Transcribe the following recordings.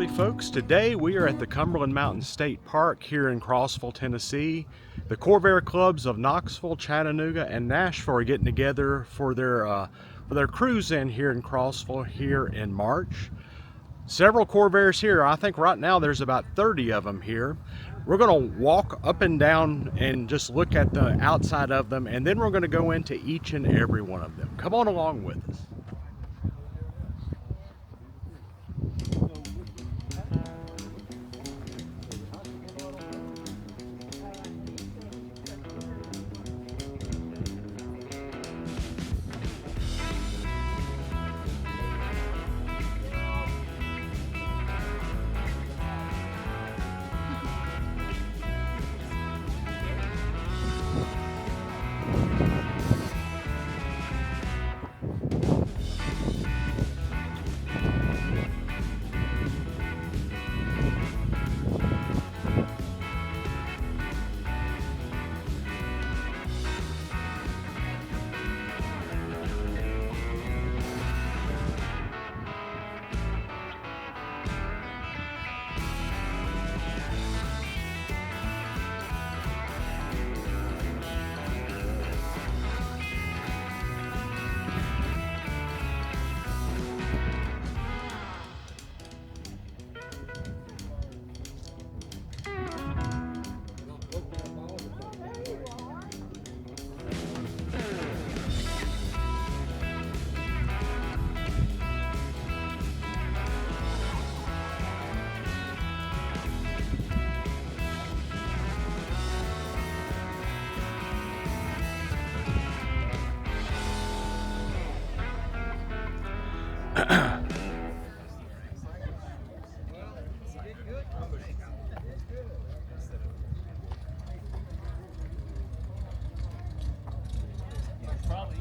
Howdy folks, today we are at the Cumberland Mountain State Park here in Crossville, Tennessee. The Corvair clubs of Knoxville, Chattanooga, and Nashville are getting together for their cruise in here in Crossville here in March. Several Corvairs here. I think right now there's about 30 of them here. We're going to walk up and down and just look at the outside of them, and then we're going to go into each and every one of them. Come on along with us.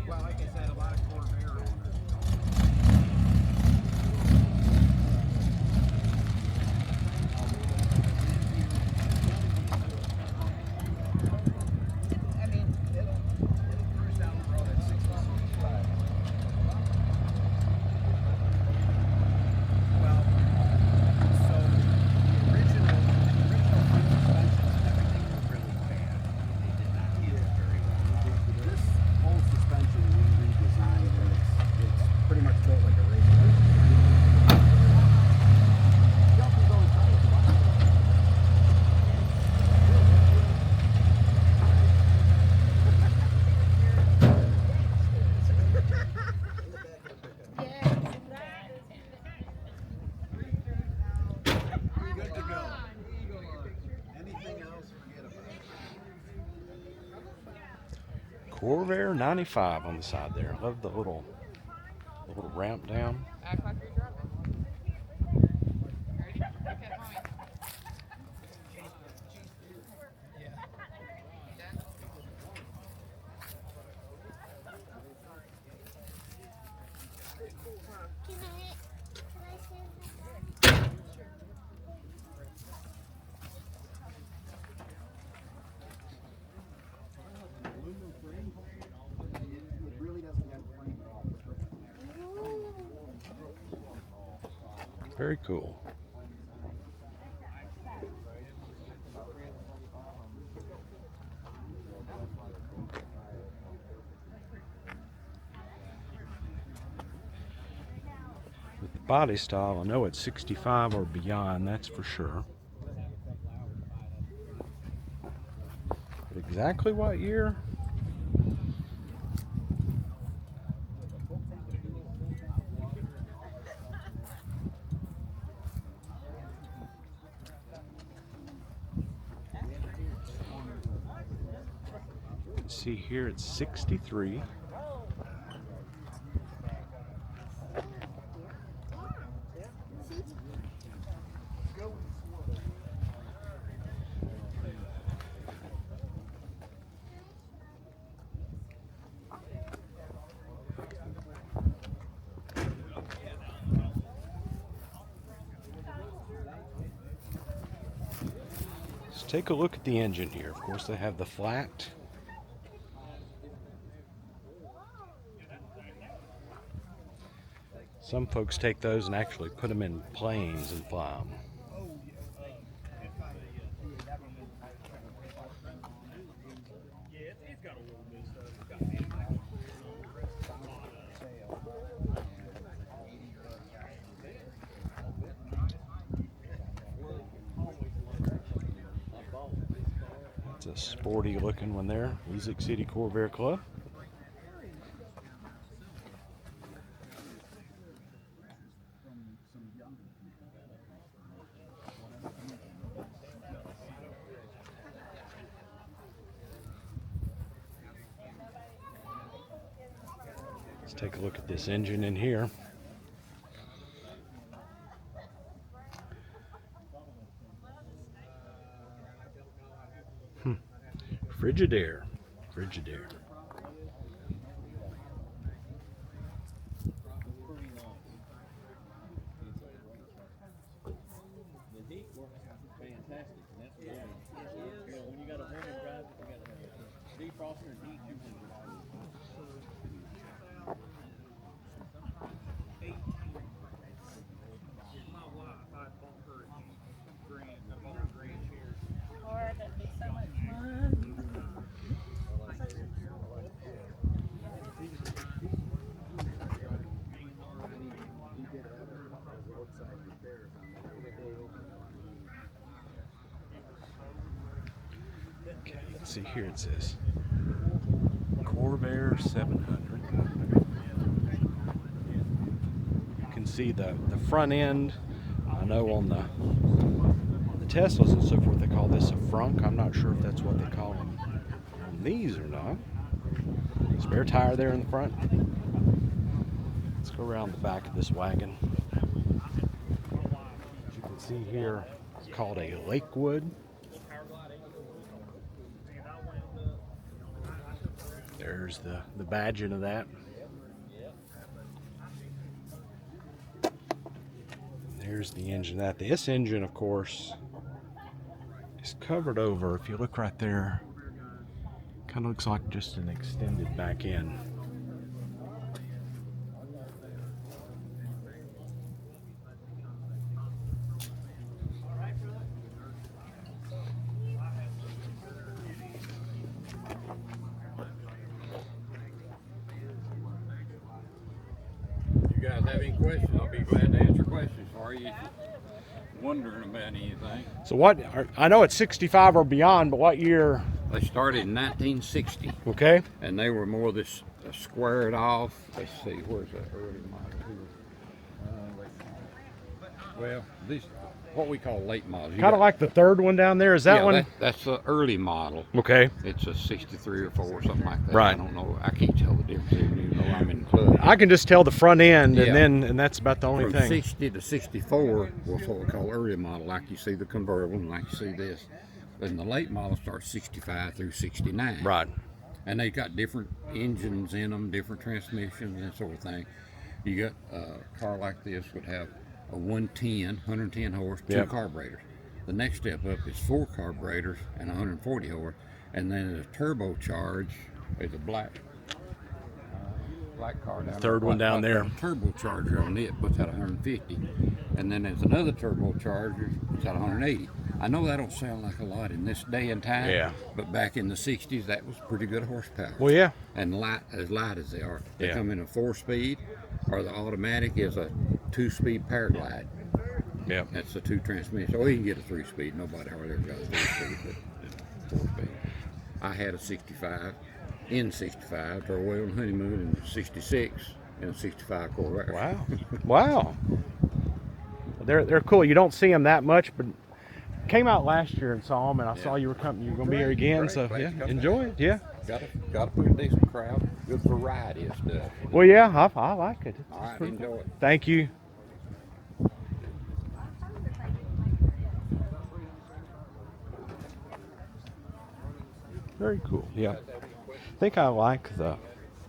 Well, like I said, a lot of Corvair owners. I mean, it'll cruise down the road at 65. Well, so the original front suspensions, everything was really bad. They did not handle it very well. This whole suspension we redesigned, and it's pretty much built like a race car. Good to go. Anything else, forget about it. Corvair 95 on the side there. Love the little ramp down. Act like you're driving. Ready? Okay, mommy. It really doesn't get frame off the frame. Very cool. With the body style, I know it's 65 or beyond, that's for sure. But exactly what year? See here it's 63. Let's take a look at the engine here. Of course they have the flat. Some folks take those and actually put them in planes and fly them. It's a sporty looking one there, Music City Corvair Club. Let's take a look at this engine in here. Frigidaire. Frigidaire. Lord, that'd be so much fun. Okay, let's see here. It says Corvair 700. You can see the front end. I know on the Teslas and so forth, they call this a frunk. I'm not sure if that's what they call them on these or not. Spare tire there in the front. Let's go around the back of this wagon. As you can see here, it's called a Lakewood. There's the badging of that. There's the engine. This engine, of course, is covered over. If you look right there, kind of looks like just an extended back end. You guys have any questions? I'll be glad to answer questions for you. Wondering about anything. So I know it's 65 or beyond, but what year? They started in 1960, Okay. and they were more this squared off. Let's see, where's that early model here? Well, these what we call late models. Kind of like the third one down there. Is that one? That's the early model. Okay. It's a 63 or 4 or something like that. Right. I don't know. I can't tell the difference, even though I'm in the club. I can just tell the front end, Yeah. and that's about the only From thing. 60 to 64 was what we call early model, like you see the convertible, and like you see this. Then the late model starts 65 through 69. Right. And they got different engines in them, different transmissions, that sort of thing. You got a car like this would have a 110 horse, 2 Yep. carburetors. The next step up is 4 carburetors and 140 horse, and then a turbocharge is a black car down Third one down there. Turbocharger on it puts out 150, and then there's another turbocharger puts out 180. I know that don't sound like a lot in this day and time, Yeah. but back in the 60s that was pretty good horsepower. Well, yeah. And light as they are, they Yeah. come in a 4-speed, or the automatic is a 2-speed paraglide. Yeah. That's a 2 transmission. Or you can get a 3-speed. Nobody hardly ever got a 3-speed, but it's 4-speed. I had a 65 in 65, drove away on honeymoon in 66 in a 65 Corvair. Wow. Wow. They're cool. You don't see them that much, but came out last year and saw them, and I saw you were coming. You're gonna be here again, Great. so Glad yeah, you come enjoy it. Yeah. Got a pretty decent crowd. Good variety of stuff. Well, yeah, I like it. All right, enjoy it. Thank you. Very cool. Yeah. I think I like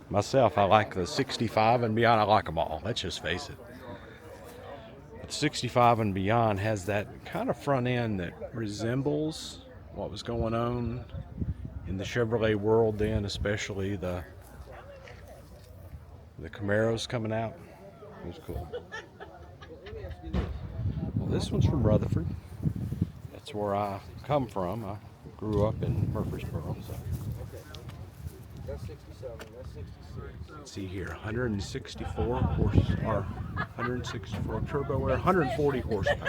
myself, I like the 65 and beyond. I like them all. Let's just face it. But 65 and beyond has that kind of front end that resembles what was going on in the Chevrolet world then, especially the Camaros coming out. It was cool. Well, this one's from Rutherford. That's where I come from. I grew up in Murfreesboro. So. That's 67, that's 66. Let's see here, 164 horse, or 164 turbo air, 140 horsepower.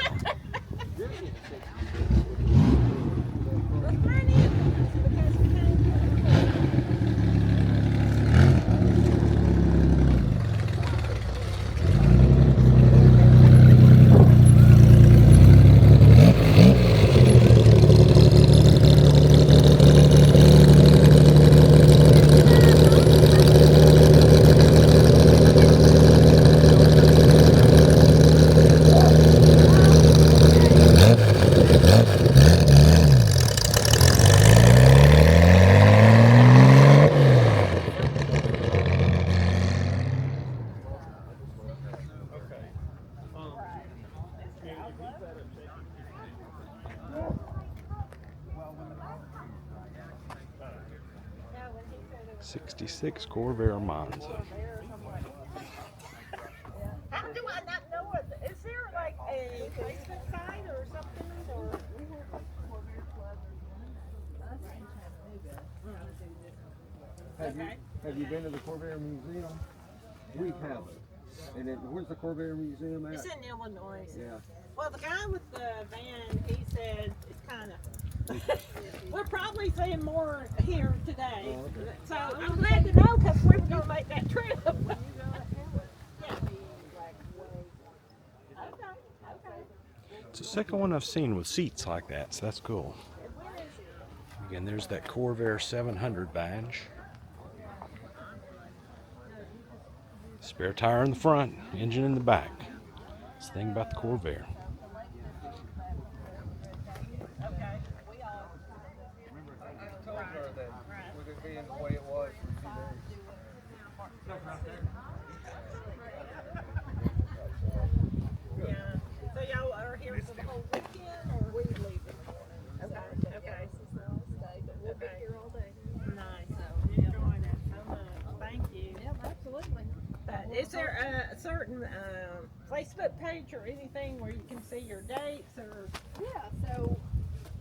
'66 Corvair Monza. How do I not know it? Is there like a Facebook site or something? Or Have you been to the Corvair Museum? We haven't. And then, where's the Corvair Museum at? it's in Illinois. Yeah. Well, the guy with the van, he said it's kind of. We're probably seeing more here today. Oh, okay. So I'm glad to know because we were going to make that trip. It's the second one I've seen with seats like that, so that's cool. Again, there's that Corvair 700 badge. Spare tire in the front, engine in the back. That's the thing about the Corvair. With it being the way it was for 2 days. Yeah. So y'all are here for the whole weekend, or we leave in the morning? Okay. Okay. But we'll be here all day. Nice. Enjoying it so much. Thank you. Yeah, absolutely. Is there a certain Facebook page or anything where you can see your dates or? Yeah, so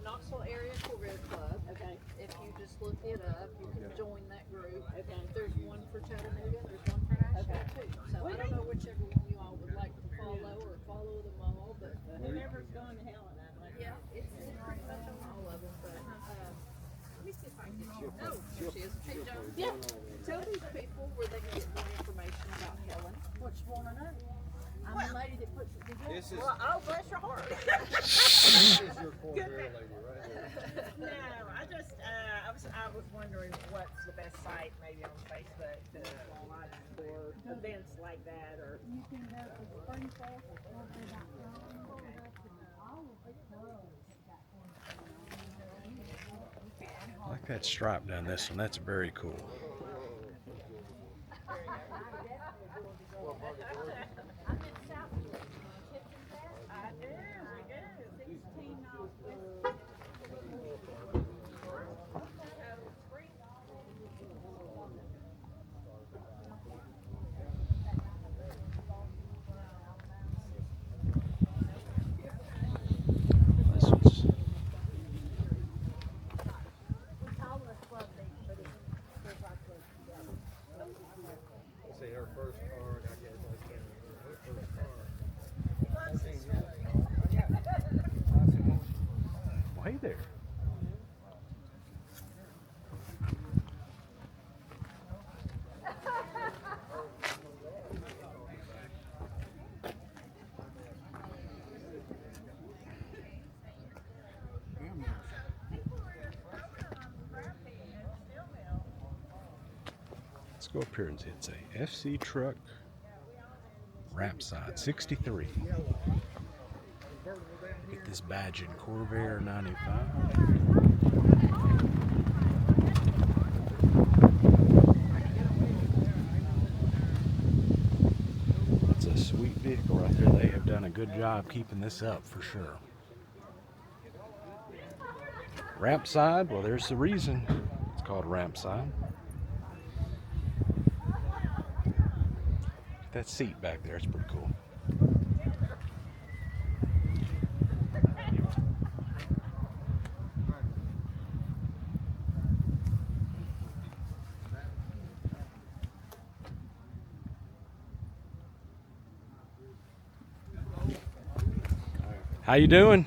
Knoxville Area Corvair Club. Okay. If you just look it up, you can join that group. Okay. There's one for Chattanooga, there's one for Nashville too. So I don't know whichever one you all would like to follow or follow them all, but Whoever's going to Helen, I'd like. yeah, it's pretty much on all of them. But let me see if I can get you. Oh, here she is. Hey, John. Yeah. Tell these people where they can get more information about Helen. What you want to know? I'm the lady that puts it together. This is, Well, oh, bless your heart. this is your Corvair lady right here. No, I was wondering what's the best site maybe on Facebook for events like that or. You can go to Springfield or Corvair.com. I like that stripe down this one. That's very cool. I do, we do. 16 miles This one's See her first car, and I guess her first car. well, hey there. Let's go up here and it's a FC truck ROADSIDE 63. Get this badge in Corvair 95. It's a sweet vehicle right there. They have done a good job keeping this up for sure. ROADSIDE, well, there's the reason it's called ROADSIDE. That seat back there is pretty cool. How you doing?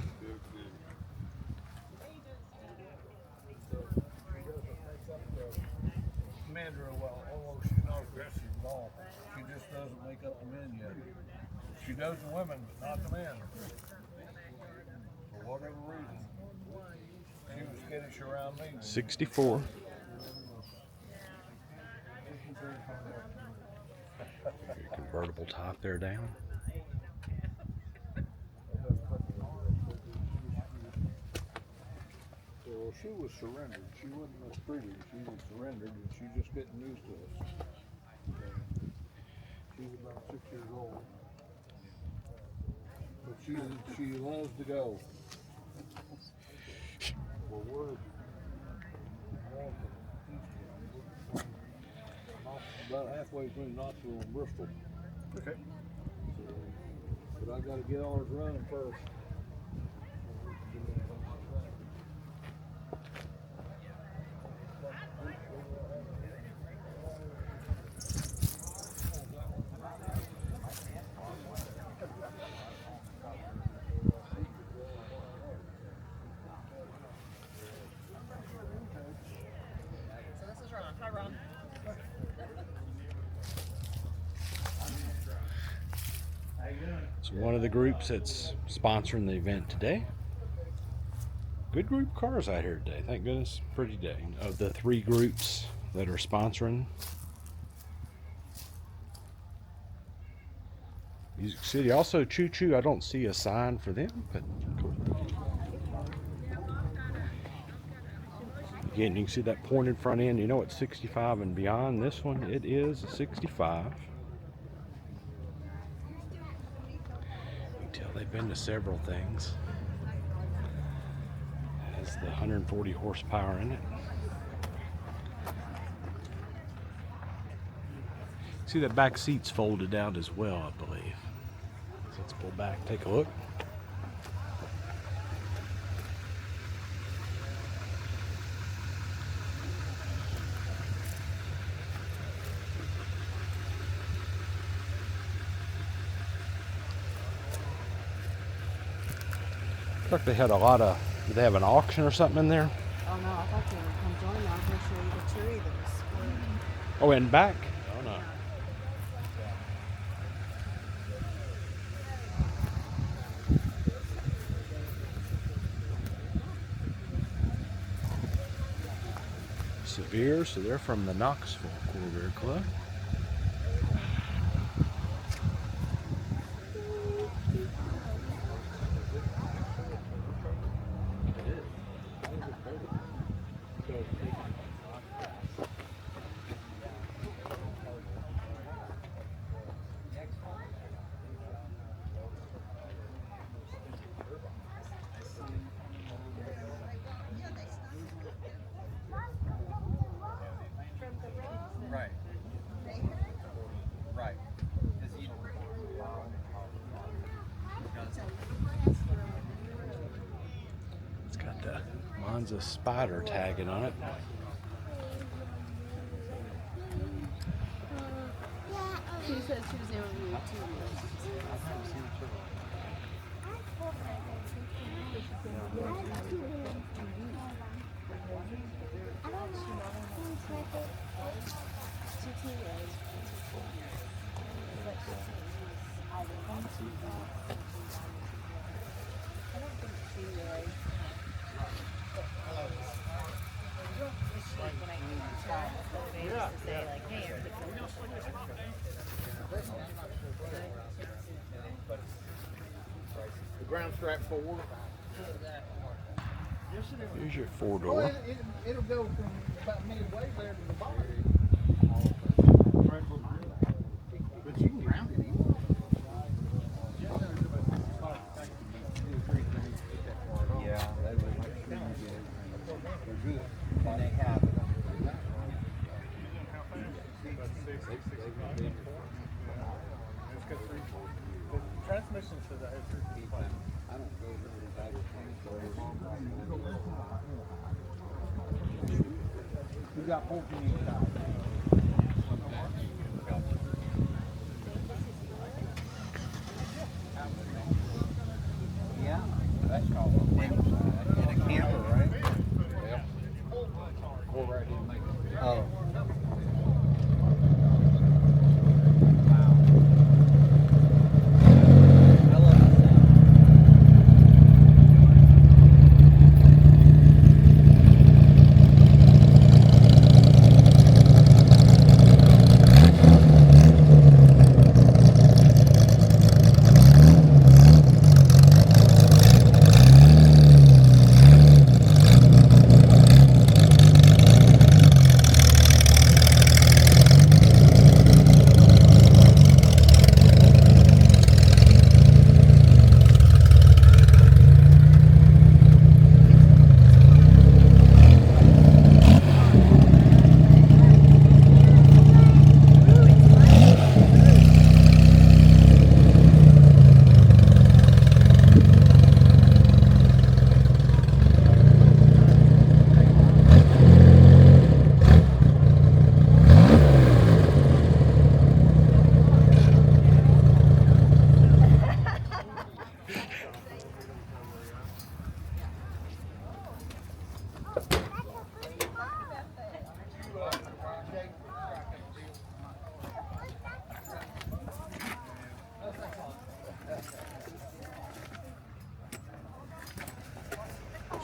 Meandering well, although she's not aggressive at all. She just doesn't make up the men yet. She does the women, but not the men. For whatever reason. She was skittish around me. 64. Convertible top there down. Well, she was surrendered. She wasn't mistreated. She was surrendered, and she's just getting used to us. She's about 6 years old, but she loves to go. Well, we're about halfway between Knoxville and Bristol. Okay. But I got to get ours running first. So one of the groups that's sponsoring the event today. Good group of cars out here today. Thank goodness. Pretty day. Of the 3 groups that are sponsoring Music City. Also Choo Choo. I don't see a sign for them, but cool. Again, you can see that pointed front end. You know it's 65 and beyond. This one, it is a 65. They've been to several things. It has the 140 horsepower in it. See that back seat's folded out as well, I believe. So let's pull back, take a look. Looks like they had a lot of, did they have an auction or something in there? Oh no, I thought they would come join me. I was going to show you the tree that was split. Oh, and back? Oh no. Severe, so they're from the Knoxville Corvair Club. Right. Right. It's got the Monza Spider tagging on it. She said she was in with 2 wheels. The ground strap forward. Here's your 4-door. It'll go from about midway there to the bottom. But you can ground it anywhere. Yeah, they would make sure you get it. They're good. And they have it. The transmission says I have 355. I don't go very bad with You got 14 inch tires. Yeah, that's called a camper. In a camper, right? Yeah. Corvair didn't make it. Oh. I love the sound.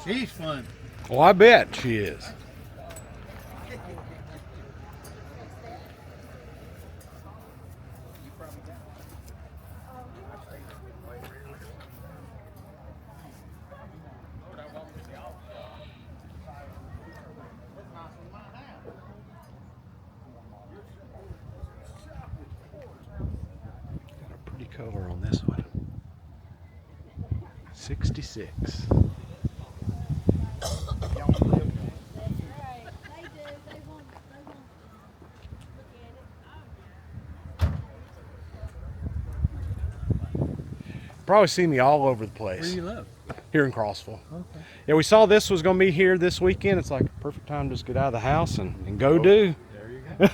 She's fun. Well, I bet she is. Got a pretty color on this one. 66. Probably see me all over the place. Where do you live? Here in Crossville. Okay. Yeah, we saw this was going to be here this weekend. It's like a perfect time to just get out of the house and go do. There you go.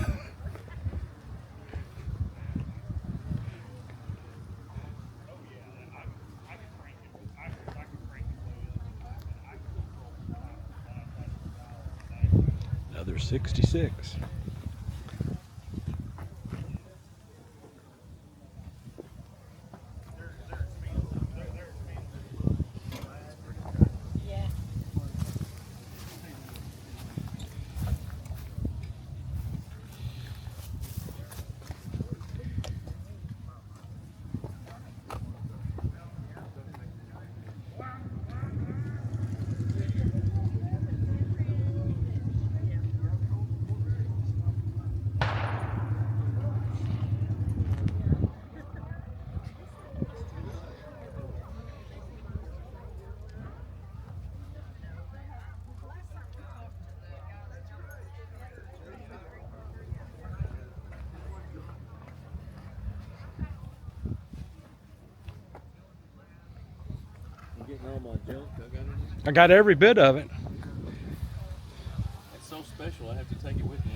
Another 66. Yeah. I'm getting all my junk. I got it. I got every bit of it. It's so special. I have to take it with me.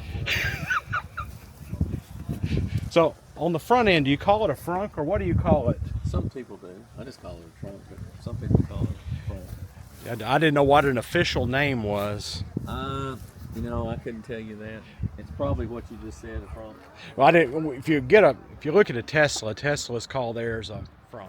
So on the front end, do you call it a frunk or what do you call it? Some people do. I just call it a trunk, but some people call it a front. I didn't know what an official name was. You know, I couldn't tell you that. It's probably what you just said, a front. Well, I didn't. If you look at a Tesla's call theirs a frunk.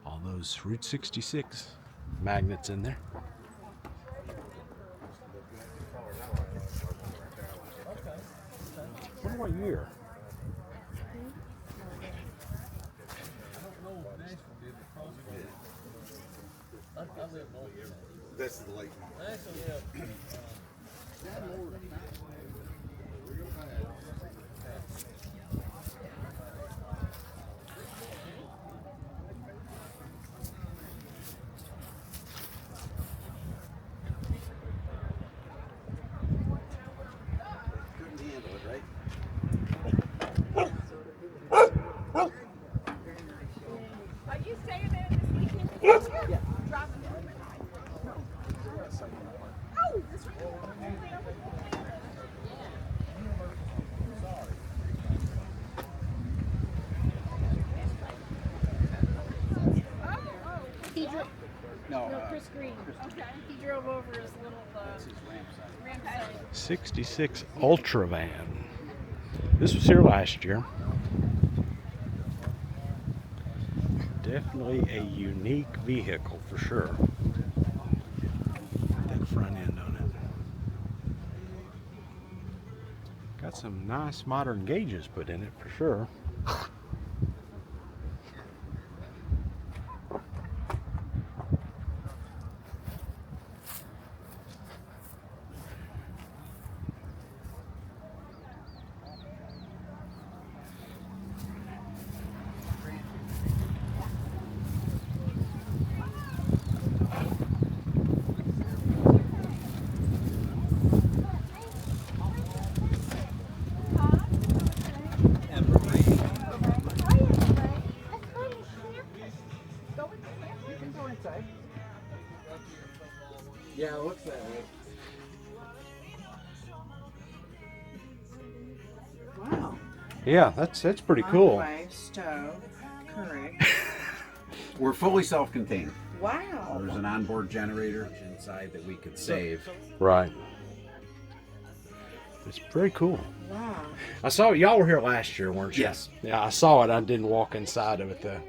All those Route 66 magnets in there. Wonder what year? This is the late. Actually, yeah. He drove. No, No, Chris Green. Okay. He drove over his little that's his ramp side. ramp side. 66 Ultra Van. This was here last year. Definitely a unique vehicle for sure. That front end on it. Got some nice modern gauges put in it for sure. And Marie. You can go inside. Yeah, it looks that way. Wow. Yeah, that's pretty cool. Microwave, stove, correct. We're fully self-contained. Wow. There's an onboard generator inside that we could save. Right. It's pretty cool. Wow. I saw y'all were here last year, weren't you? Yes. Yeah, I saw it. I didn't walk inside of it though.